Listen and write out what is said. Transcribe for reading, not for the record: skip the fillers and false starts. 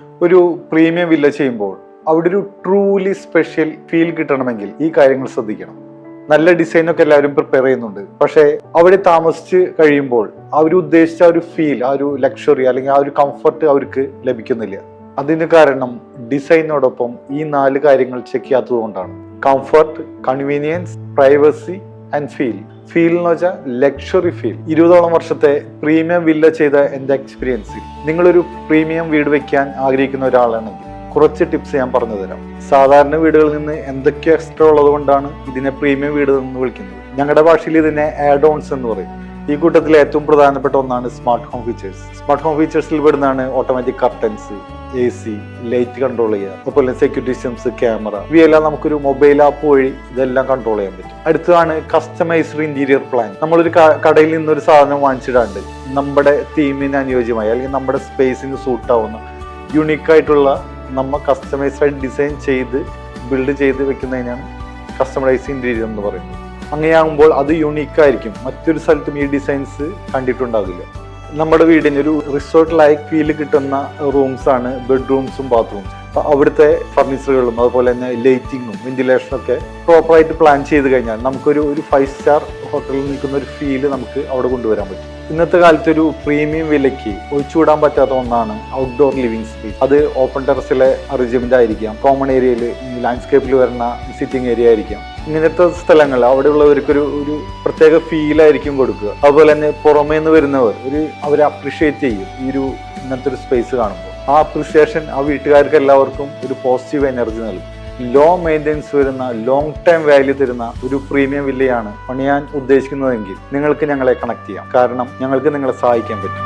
ഒരു premium villa ചെയ്യുമ്പോൾ അവിടെ ഒരു ട്രൂലി സ്പെഷ്യൽ ഫീൽ കിട്ടണമെങ്കിൽ ഈ കാര്യങ്ങൾ ശ്രദ്ധിക്കണം. നല്ല ഡിസൈനൊക്കെ എല്ലാവരും പ്രിപ്പയർ ചെയ്യുന്നുണ്ട്, പക്ഷേ അവിടെ താമസിച്ച് കഴിയുമ്പോൾ അവർ ഉദ്ദേശിച്ച ആ ഒരു ഫീൽ, ആ ഒരു ലക്ഷറി അല്ലെങ്കിൽ ആ ഒരു കംഫർട്ട് അവർക്ക് ലഭിക്കുന്നില്ല. അതിന് കാരണം ഡിസൈനോടൊപ്പം ഈ 4 കാര്യങ്ങൾ ചെക്ക് ചെയ്യാത്തത് കൊണ്ടാണ്. Comfort, convenience, privacy and feel. Feel എന്ന് വെച്ചാൽ ലക്ഷറി ഫീൽ. 20ഓളം വർഷത്തെ പ്രീമിയം വില്ല ചെയ്ത എൻ്റെ എക്സ്പീരിയൻസിൽ നിങ്ങളൊരു പ്രീമിയം വീട് വെക്കാൻ ആഗ്രഹിക്കുന്ന ഒരാളാണെങ്കിൽ കുറച്ച് ടിപ്സ് ഞാൻ പറഞ്ഞു തരാം. സാധാരണ വീടുകളിൽ നിന്ന് എന്തൊക്കെ എക്സ്ട്രാ ഉള്ളത് കൊണ്ടാണ് ഇതിനെ പ്രീമിയം വീട് എന്ന് വിളിക്കുന്നത്. ഞങ്ങളുടെ ഭാഷയിൽ ഇതിനെ ആഡ് ഓൺസ് എന്ന് പറയും. ഈ കൂട്ടത്തിൽ ഏറ്റവും പ്രധാനപ്പെട്ട ഒന്നാണ് smart home features. Smart home ഫീച്ചേഴ്സിൽ പെടുന്നതാണ് automatic curtains, AC, light control ചെയ്യുക, അതുപോലെ സെക്യൂരിറ്റി സിസ്റ്റംസ്, ക്യാമറ. ഇവയെല്ലാം നമുക്കൊരു മൊബൈൽ ആപ്പ് വഴി ഇതെല്ലാം കൺട്രോൾ ചെയ്യാൻ പറ്റും. അടുത്തതാണ് കസ്റ്റമൈസ്ഡ് ഇന്റീരിയർ പ്ലാൻ. നമ്മളൊരു കടയിൽ നിന്നൊരു സാധനം വാങ്ങിച്ചിടാണ്ട് നമ്മുടെ തീമിന് അനുയോജ്യമായി അല്ലെങ്കിൽ നമ്മുടെ സ്പേസിന് സൂട്ടാവുന്ന യുണീക്കായിട്ടുള്ള നമ്മൾ കസ്റ്റമൈസ്ഡ് ഡിസൈൻ ചെയ്ത് ബിൽഡ് ചെയ്ത് വെക്കുന്നതിനാണ് കസ്റ്റമൈസ്ഡ് ഇന്റീരിയർ എന്ന് പറയുന്നത്. അങ്ങനെയാകുമ്പോൾ അത് യുണീക്കായിരിക്കും, മറ്റൊരു സ്ഥലത്തും ഈ ഡിസൈൻസ് കണ്ടിട്ടുണ്ടാകില്ല. നമ്മുടെ വീടിന് ഒരു റിസോർട്ട് ലൈക്ക് ഫീൽ കിട്ടുന്ന റൂംസ് ആണ് ബെഡ്റൂംസും ബാത്റൂംസും. അവിടുത്തെ ഫർണിച്ചറുകളും അതുപോലെ തന്നെ ലൈറ്റിങ്ങും വെന്റിലേഷനും ഒക്കെ പ്രോപ്പറായിട്ട് പ്ലാൻ ചെയ്ത് കഴിഞ്ഞാൽ നമുക്കൊരു 5 സ്റ്റാർ ഹോട്ടലിൽ നിൽക്കുന്ന ഒരു ഫീല് നമുക്ക് അവിടെ കൊണ്ടുവരാൻ പറ്റും. ഇന്നത്തെ കാലത്ത് ഒരു പ്രീമിയം വിലയ്ക്ക് ഒഴിച്ചുകൂടാൻ പറ്റാത്ത ഒന്നാണ് ഔട്ട്ഡോർ ലിവിംഗ് സ്പേസ്. അത് ഓപ്പൺ ടെറസിലെ അറേഞ്ച്മെന്റ് ആയിരിക്കാം, കോമൺ ഏരിയയിൽ ലാൻഡ്സ്കേപ്പിൽ വരുന്ന സിറ്റിംഗ് ഏരിയ ആയിരിക്കാം. ഇങ്ങനത്തെ സ്ഥലങ്ങൾ അവിടെയുള്ളവർക്കൊരു പ്രത്യേക ഫീലായിരിക്കും കൊടുക്കുക. അതുപോലെ തന്നെ പുറമേ നിന്ന് വരുന്നവർ അവരെ അപ്രിഷിയേറ്റ് ചെയ്യും ഈ ഇങ്ങനത്തെ ഒരു സ്പേസ് കാണുമ്പോൾ. ആ അപ്രിസിയേഷൻ ആ വീട്ടുകാർക്ക് എല്ലാവർക്കും ഒരു പോസിറ്റീവ് എനർജി നൽകും. ലോ മെയിൻ്റെനൻസ് വരുന്ന ലോങ് ടൈം വാല്യൂ തരുന്ന ഒരു പ്രീമിയം വില്ലയാണ് പണിയാൻ ഉദ്ദേശിക്കുന്നതെങ്കിൽ നിങ്ങൾക്ക് ഞങ്ങളെ കണക്ട് ചെയ്യാം. കാരണം ഞങ്ങൾക്ക് നിങ്ങളെ സഹായിക്കാൻ പറ്റും.